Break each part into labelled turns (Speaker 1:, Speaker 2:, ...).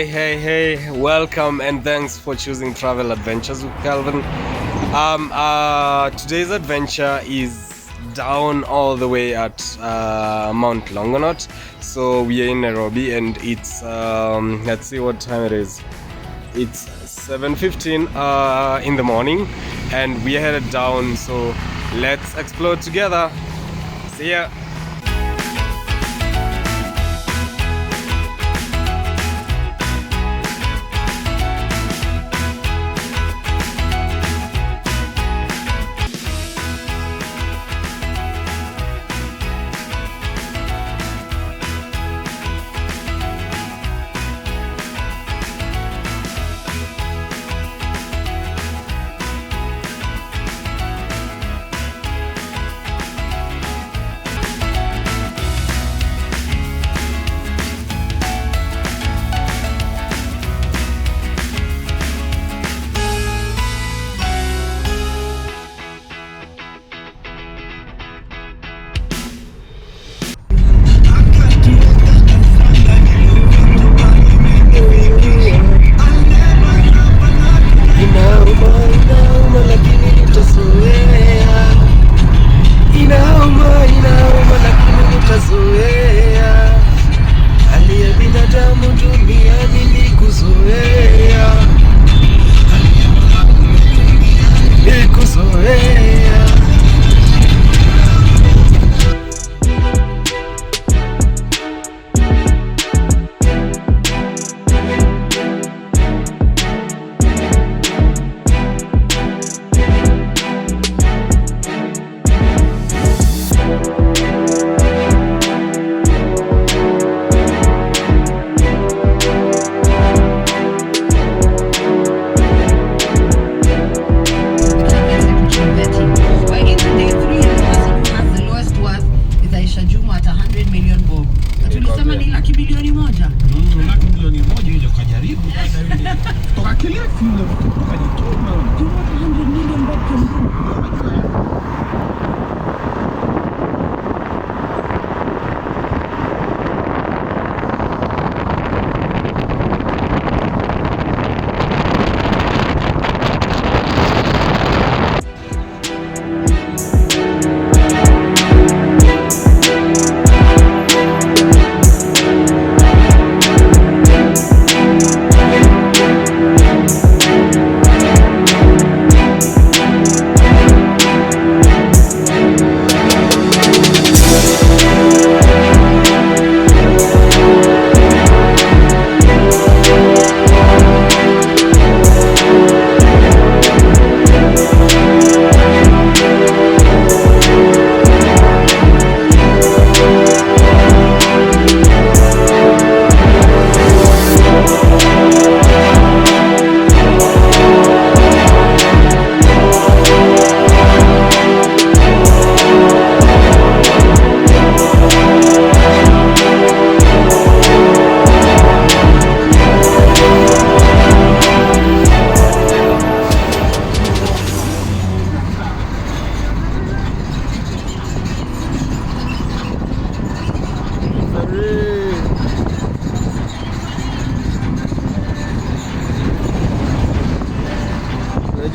Speaker 1: Hey, welcome and thanks for choosing Travel Adventures with Calvin. Today's adventure is down all the way at Mount Longonot. So we are in Nairobi and it's, let's see what time it is. It's 7:15 in the morning and we are headed down. So let's explore together. See ya.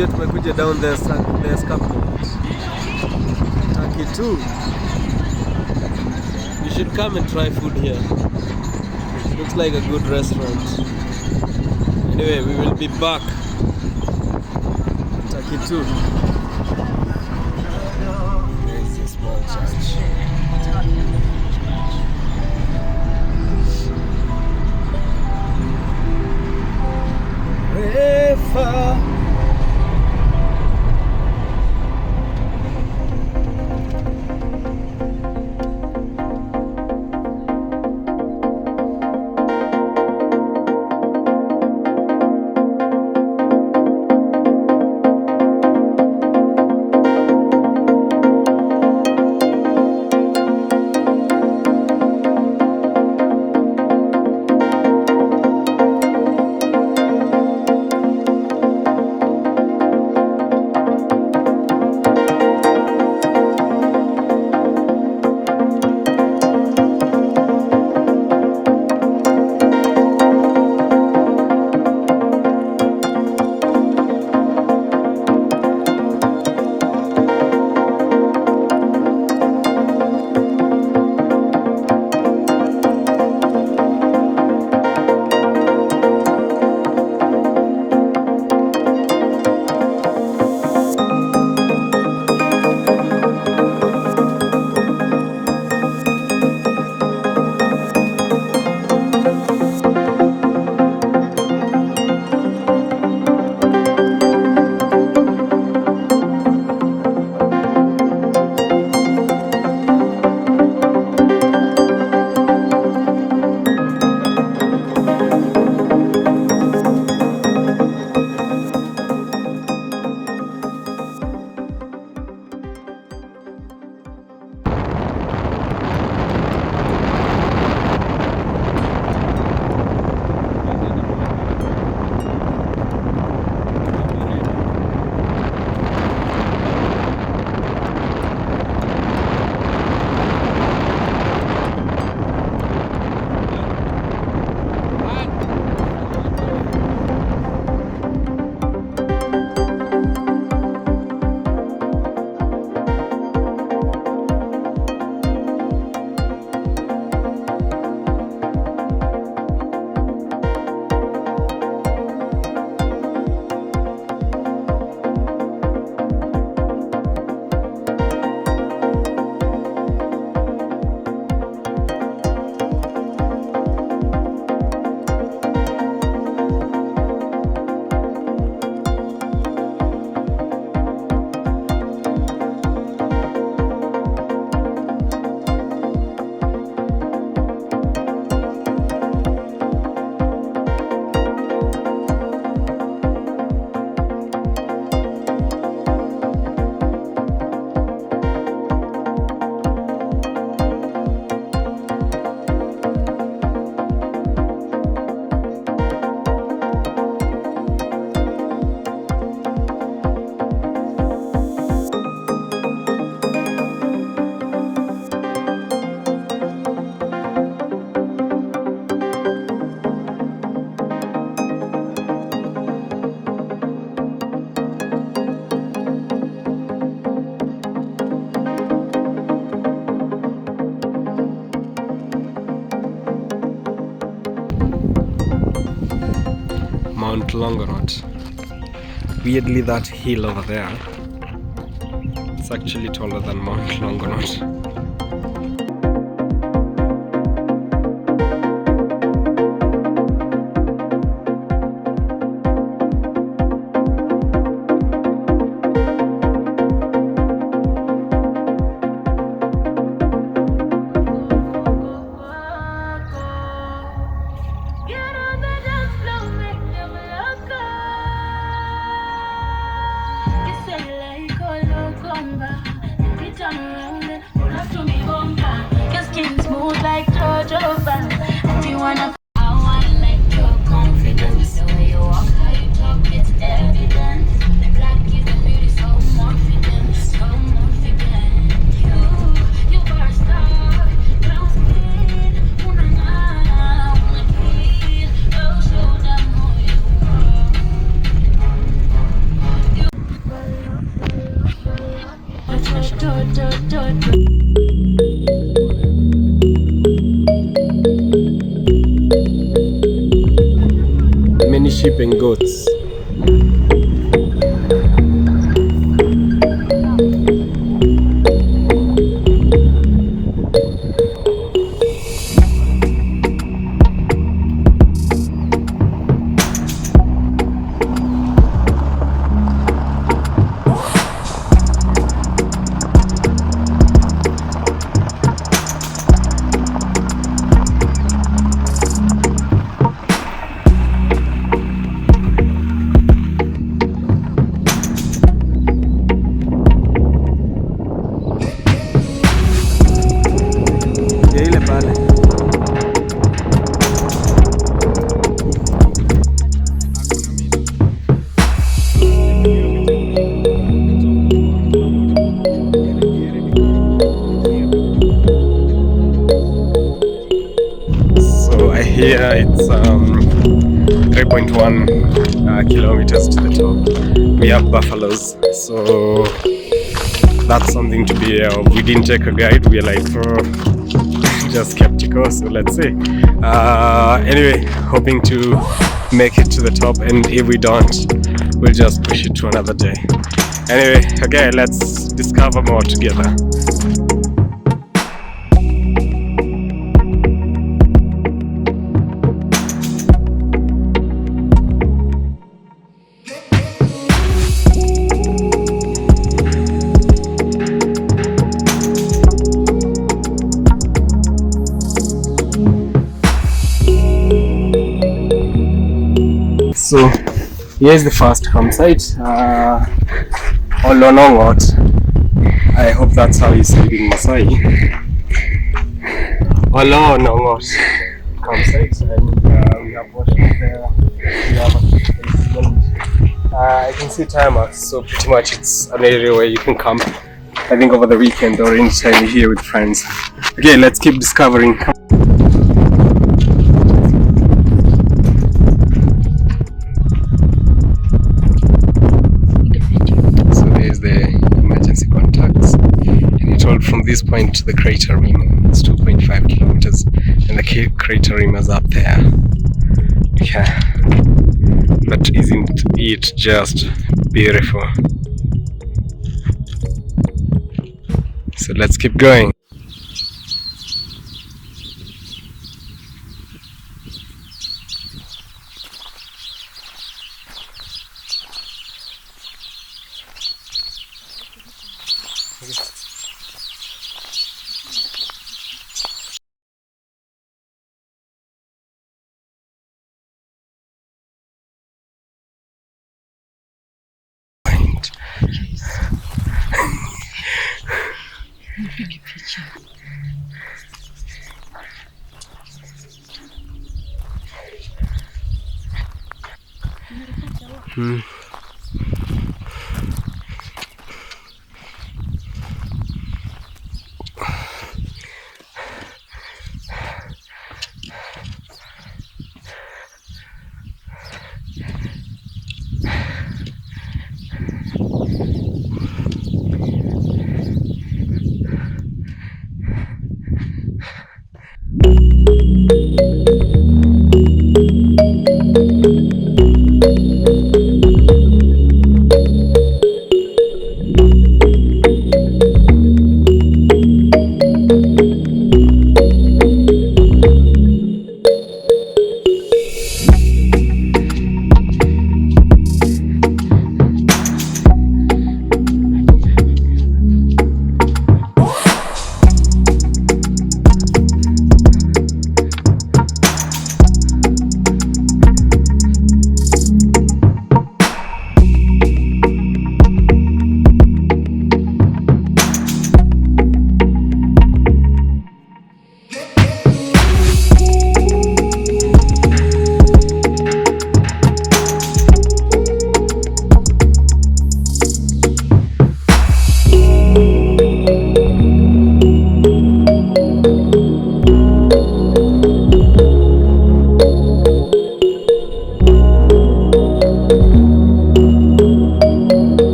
Speaker 1: Tumekuja down the escarpment. Taki too. You should come and try food here. Looks like a good restaurant. Anyway, we will be back. Taki too. There is a small church. Refa. weirdly, that hill over there, it's actually taller than Mount Longonot. Many sheep and goats. Here it's 3.1 kilometers to the top. We have buffaloes, so that's something to be aware of. We didn't take a guide. We are like just skeptical, so let's see. Anyway, hoping to make it to the top, and if we don't, we'll just push it to another day. Anyway, okay, let's discover more together. So here's the first campsite, Oloongonot. I hope that's how you say it in Masai. Oloongonot campsite, and we have water there. We have I can see tarmac, so pretty much it's an area where you can camp. I think over the weekend or anytime you're here with friends. Okay, let's keep discovering. From this point to the crater rim, it's 2.5 kilometers, and the crater rim is up there. Yeah, but isn't it just beautiful? So let's keep going.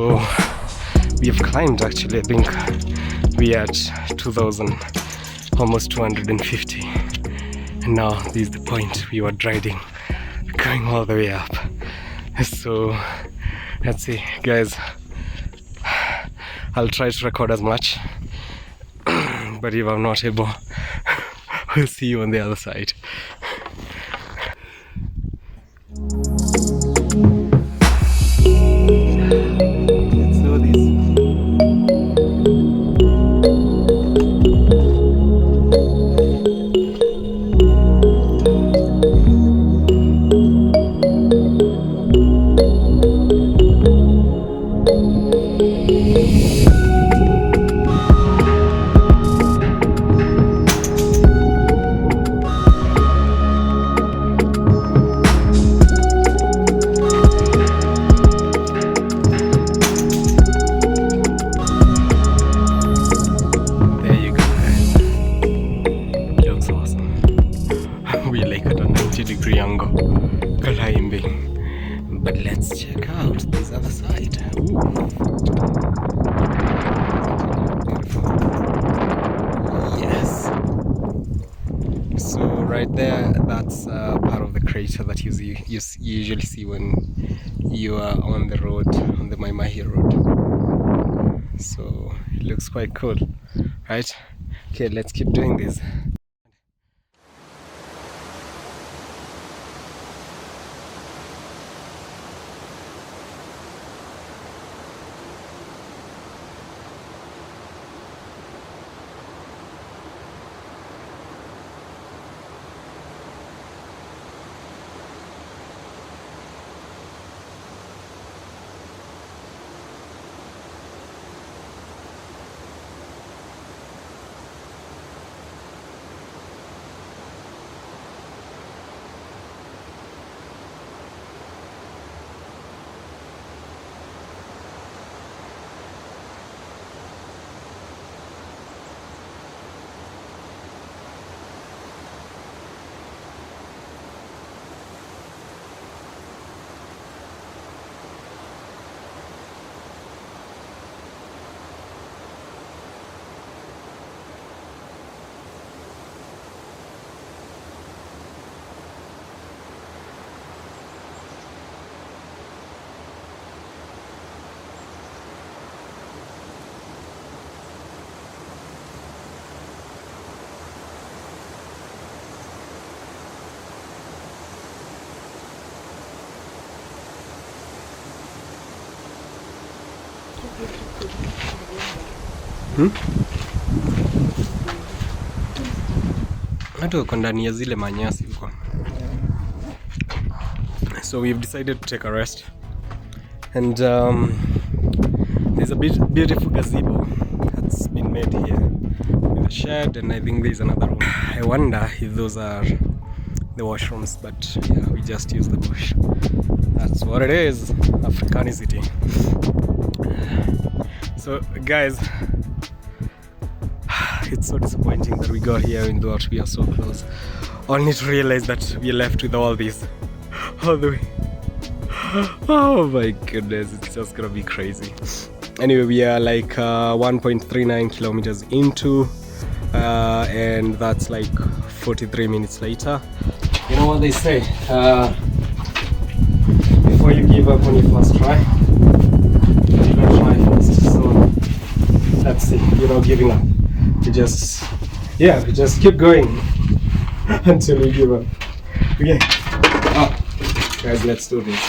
Speaker 1: So we have climbed, actually. I think we are at 2000, almost 250, and now this is the point we were riding, going all the way up. So let's see, guys. I'll try to record as much, but if I'm not able, we'll see you on the other side. Let's do this. Climbing, but let's check out this other side. Ooh. Beautiful. Yes. So right there, that's part of the crater that you usually see when you are on the road, on the Maimahi road. So it looks quite cool, right? Okay, let's keep doing this. Hata uko ndani ya zile manyasi huko. So we've decided to take a rest, and there's a beautiful gazebo that's been made here with a shed, and I think there's another room. I wonder if those are the washrooms, but yeah, we just use the bush. That's what it is, Africanicity. So guys, it's so disappointing that we got here and thought we are so close, only to realize that we are left with all this all the way. Oh my goodness, it's just gonna be crazy. Anyway, we are like 1.39 kilometers into and that's like 43 minutes later. You know what they say, before you give up on your first try, you gotta try first. So let's see, you're not giving up. You just keep going until you give up. Okay. Guys, let's do this.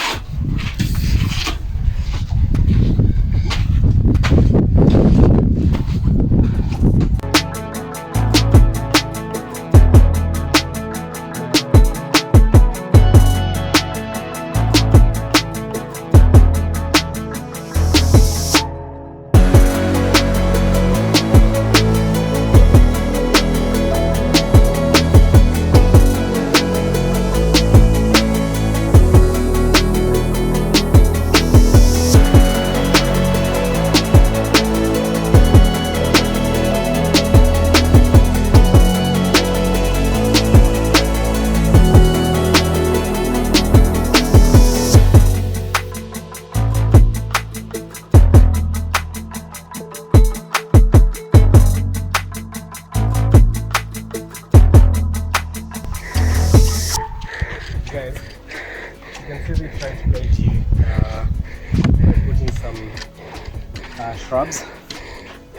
Speaker 1: shrubs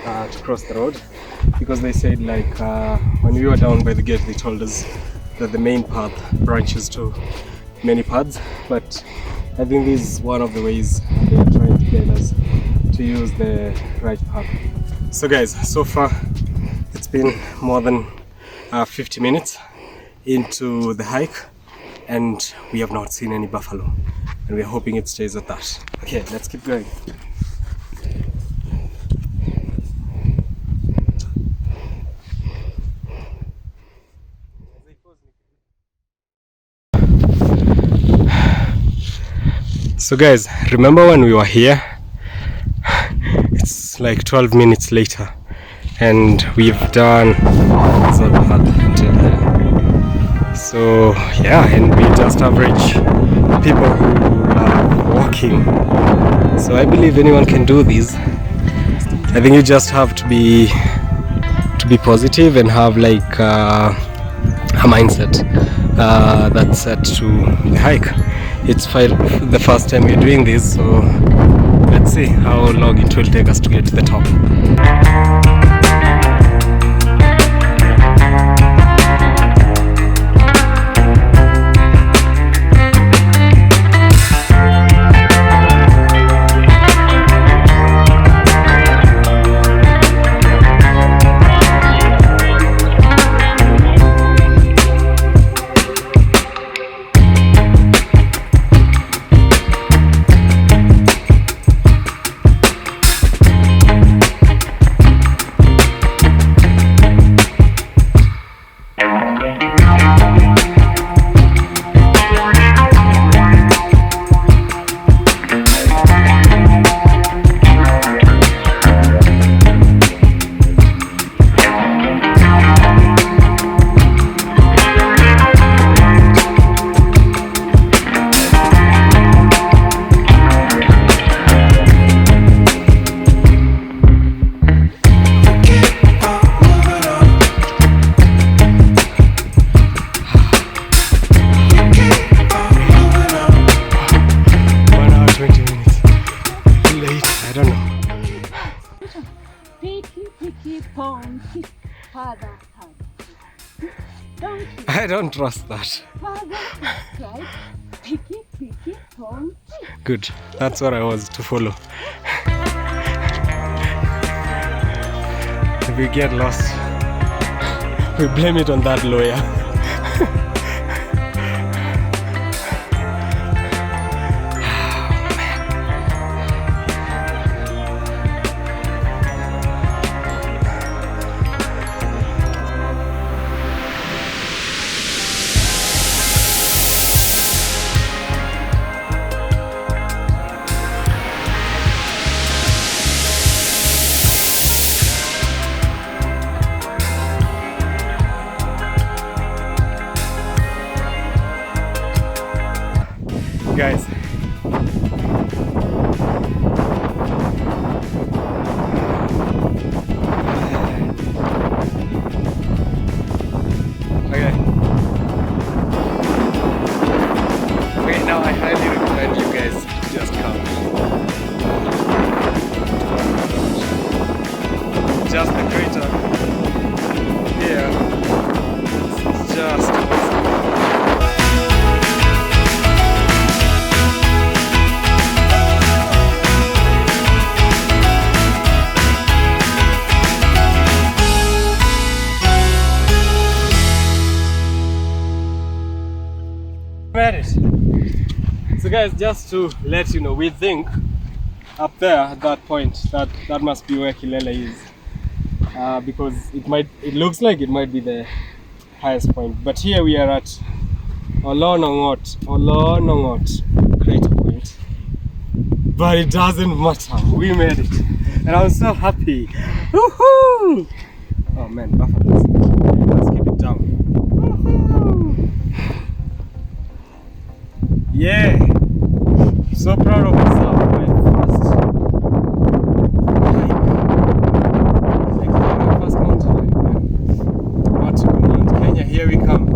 Speaker 1: to cross the road, because they said like when we were down by the gate they told us that the main path branches to many paths, but I think this is one of the ways they are trying to get us to use the right path. So guys, so far it's been more than 50 minutes into the hike and we have not seen any buffalo, and we're hoping it stays at that. Okay, let's keep going. So guys, remember when we were here? It's like 12 minutes later and we've done Zolpad until here. So yeah, and we just average people who are walking. So I believe anyone can do this. I think you just have to be positive and have like a mindset that's set to the hike. It's the first time we're doing this, so let's see how long it will take us to get to the top. I don't trust that. Good, that's what I was to follow. If we get lost, we blame it on that lawyer. Guys, okay, now I highly recommend you guys to just come. Just the crater here, it's just awesome. So guys, just to let you know, we think up there at that point that must be where Kilele is, because it looks like it might be the highest point, but here we are at Oloongonot crater point, but it doesn't matter, we made it and I'm so happy. Woohoo! Oh man, let's keep it down. Woohoo! Yeah, so proud of myself. My first hike, like my first mountain hike, man. What to command Kenya, here we come.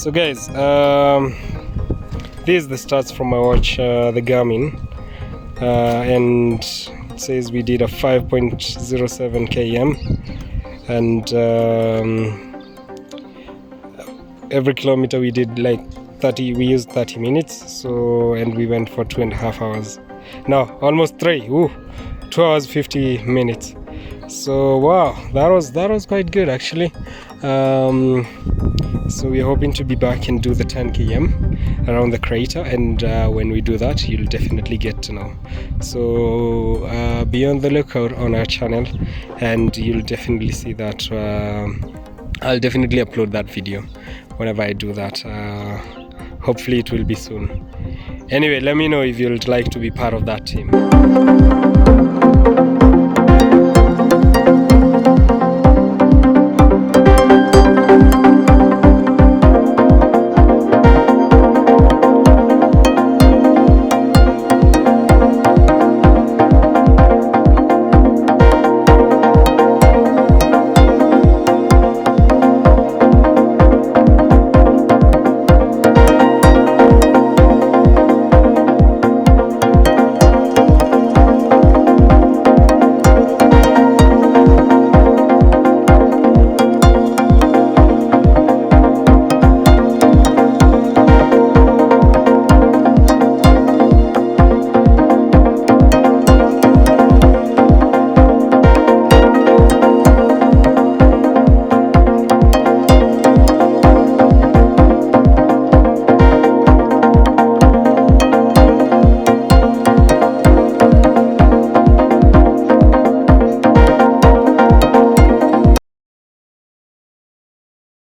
Speaker 1: So guys, this is the stats from my watch, the Garmin, and it says we did a 5.07 km, and every kilometer we did like 30, we used 30 minutes, so, and we went for 2.5 hours. No, almost 3. 2 hours 50 minutes. So wow, that was quite good actually. So we're hoping to be back and do the 10 km around the crater, and when we do that, you'll definitely get to know. So be on the lookout on our channel, and you'll definitely see that. I'll definitely upload that video whenever I do that. Hopefully it will be soon. Anyway, let me know if you'd like to be part of that team.